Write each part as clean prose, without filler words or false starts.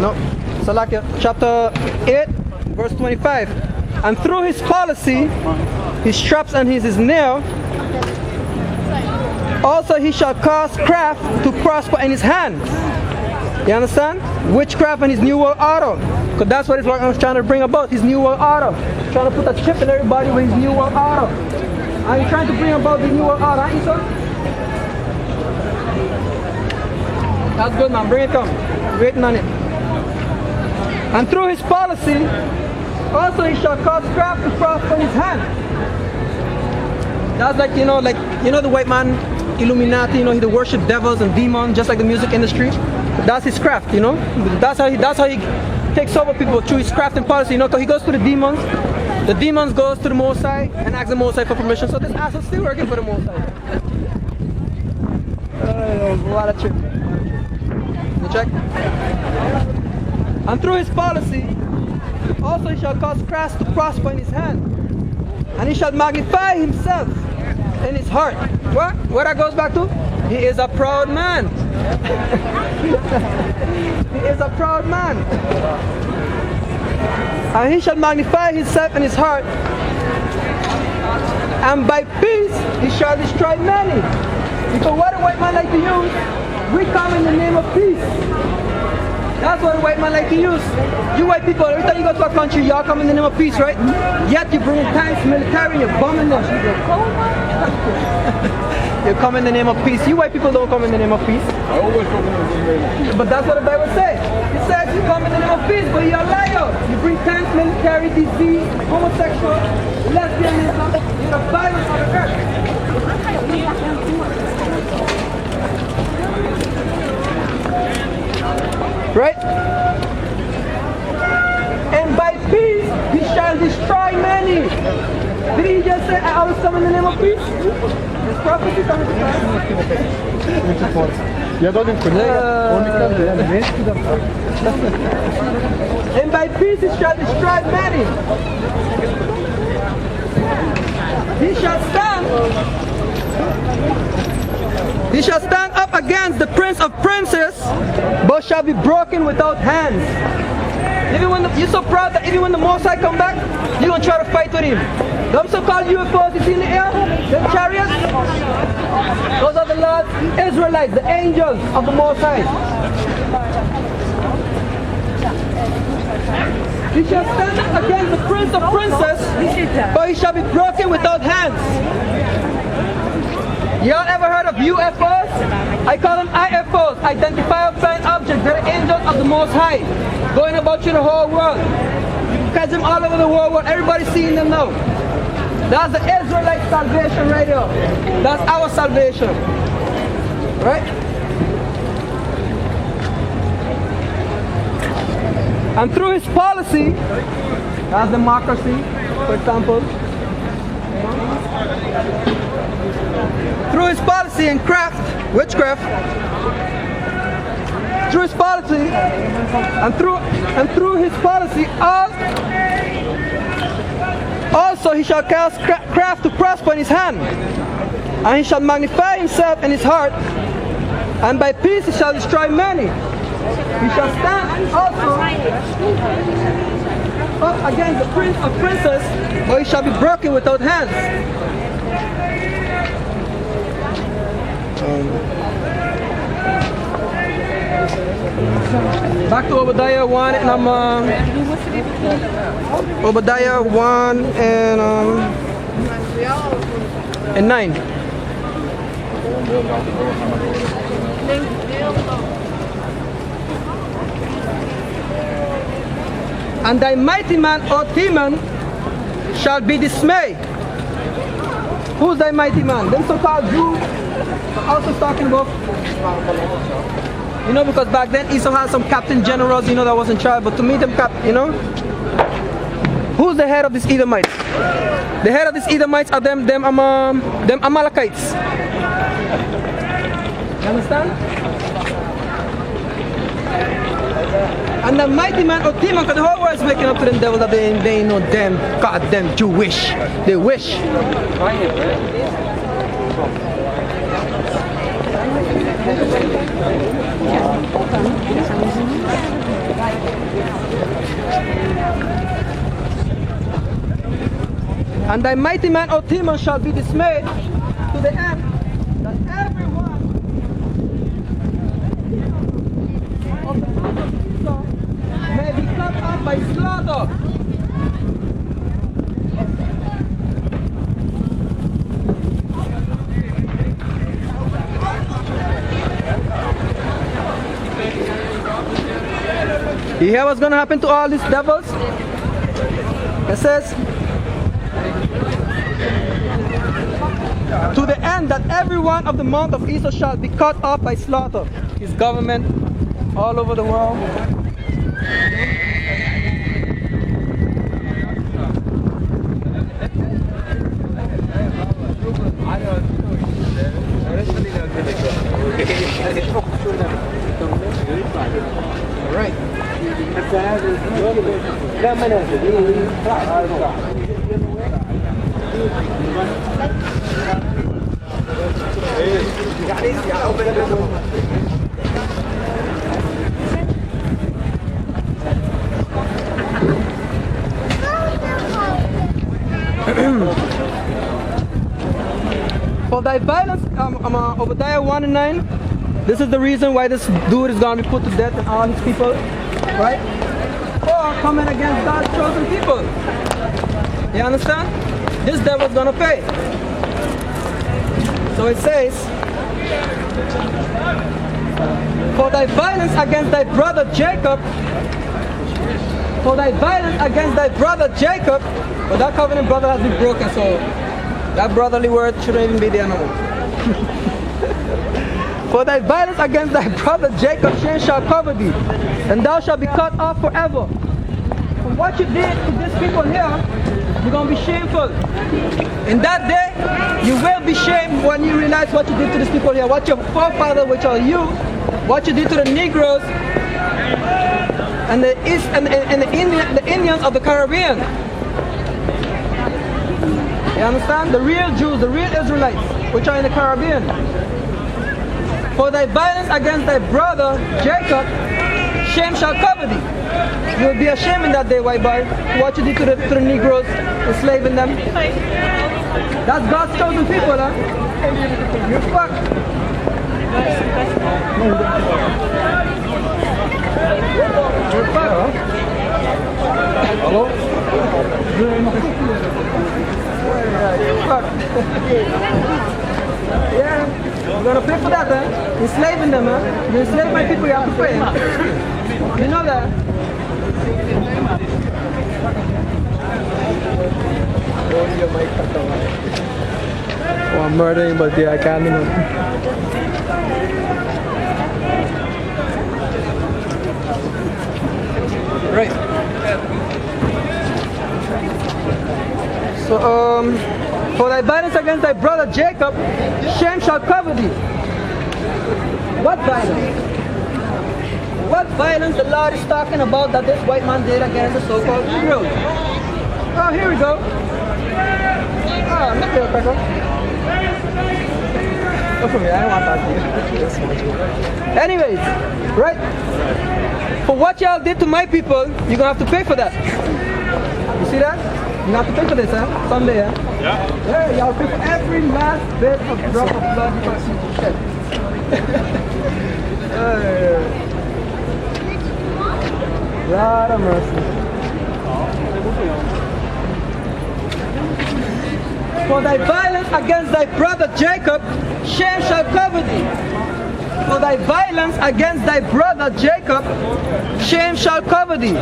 No. Salakia, chapter 8, verse 25. And through his policy, his straps and his nail, also he shall cause craft to prosper in his hands. You understand? Witchcraft and his new world order. Because that's what I was trying to bring about, his new world order. Trying to put a chip in everybody with his new world order. Are you trying to bring about the new world order, aren't you, son? That's good, man. Bring it on. Waiting on it. And through his policy, also he shall cause craft to prosper in his hand. That's like the white man, Illuminati, he worship devils and demons, just like the music industry. That's his craft, That's how he takes over people through his craft and policy, because he goes to the demons. The demons goes to the Most High and asks the Most High for permission. So this ass is still working for the Most High. What a trip. You check? And through his policy, also he shall cause craft to prosper in his hand. And he shall magnify himself in his heart. What? Where that goes back to? He is a proud man. He is a proud man. And he shall magnify himself in his heart. And by peace he shall destroy many. Because what a white man like to use, we come in the name of peace. That's what a white man like to use. You white people, every time you go to a country, y'all come in the name of peace, right? Yet you bring tanks, military, and you're bombing them. You come in the name of peace. You white people don't come in the name of peace. I always come in the name of peace. But that's what the Bible says. It says you come in the name of peace, but you're a liar. You bring tanks, military, disease, homosexual, lesbianism. You're the violence of the earth. Right? And by peace he shall destroy many. Did he just say I always come in the name of peace? This prophecy coming to pass. And by peace he shall destroy many. He shall stand up against the prince of princes, but shall be broken without hands. Even when you're so proud that even when the Most High come back, you're going to try to fight with him. Them so-called UFOs you see in the air, the chariots, those are the Lord's Israelites, the angels of the Most High. He shall stand up against the prince of princes, but he shall be broken without hands. Y'all ever heard of UFOs? I call them IFOs, identifiable flying objects. They're the angels of the Most High, going about through the whole world. You can catch them all over the world. Everybody's seeing them now. That's the Israelite salvation right there. That's our salvation. Right? And through his policy, that's democracy, for example. Through his policy and witchcraft, through his policy, and through his policy, also he shall cause craft to prosper in his hand, and he shall magnify himself in his heart, and by peace he shall destroy many. He shall stand also up against the prince of princes, or he shall be broken without hands. Back to Obadiah 1 and Obadiah 1 and 9. And thy mighty man, O Timon, shall be dismayed. Who's thy mighty man? Them so-called Jews also talking about, because back then Esau had some captain generals, that was in charge. But to me, them who's the head of these Edomites? The head of these Edomites are them Amalekites. You understand? And the mighty man of Timon, because the whole world is waking up to them devils that they ain't no damn goddamn Jewish. They wish. And thy mighty man, O Timon, shall be dismayed to the end that everyone of the house of Esau may be cut off by slaughter. You hear what's going to happen to all these devils? It says, to the end that every one of the mount of Esau shall be cut off by slaughter. His government all over the world. All right. For thy violence, Obadiah 1 and 9, this is the reason why this dude is going to be put to death and all these people, right? For coming against God's chosen people. You understand? This devil's going to pay. So it says, for thy violence against thy brother Jacob, for thy violence against thy brother Jacob, but that covenant brother has been broken, so that brotherly word shouldn't even be there no more. For thy violence against thy brother Jacob, shame shall cover thee, and thou shalt be cut off forever. For what you did to these people here, you're going to be shameful. In that day, you will be shamed when you realize what you did to these people here, what your forefathers, which are you, what you did to the negroes, and the Indians of the Caribbean. You understand? The real Jews, the real Israelites, which are in the Caribbean. For thy violence against thy brother Jacob, shame shall cover thee. You will be ashamed in that day, white boy, what you did to the Negroes, enslaving them. That's God's chosen people, huh? You're fucked. You're fucked, huh? Hello? You're fucked. Yeah, you're gonna pay for that, huh? Enslaving them, huh? You enslave my people, you have to pay. You know that? Oh, I'm murdering, but yeah, I can't even. Right. So, for thy violence against thy brother Jacob, shame shall cover thee. What violence? What violence the Lord is talking about that this white man did against the so-called Negroes? Oh, here we go. Oh, look there, Pekka. Go from here, I don't want that to you. Anyways, right? For what y'all did to my people, you're gonna have to pay for that. You see that? You have to pay for this, huh? Someday, huh? Yeah. Yeah, y'all pay for every last bit of drop of blood you can shed. God of mercy. For thy violence against thy brother Jacob, shame shall cover thee. For thy violence against thy brother Jacob, shame shall cover thee.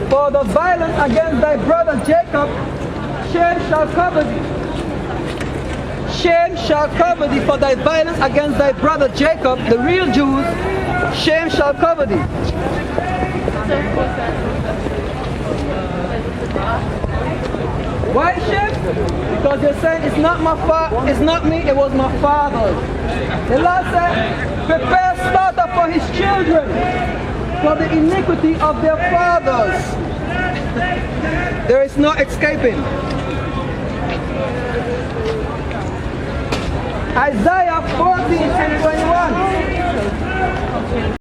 For the violence against thy brother Jacob, shame shall cover thee. Shame shall cover thee for thy violence against thy brother Jacob, the real Jews, shame shall cover thee. Why shame? Because you're saying it's not my fault, it's not me, it was my father. The Lord said, prepare slaughter for his children, for the iniquity of their fathers. There is no escaping. Isaiah 14 and 21.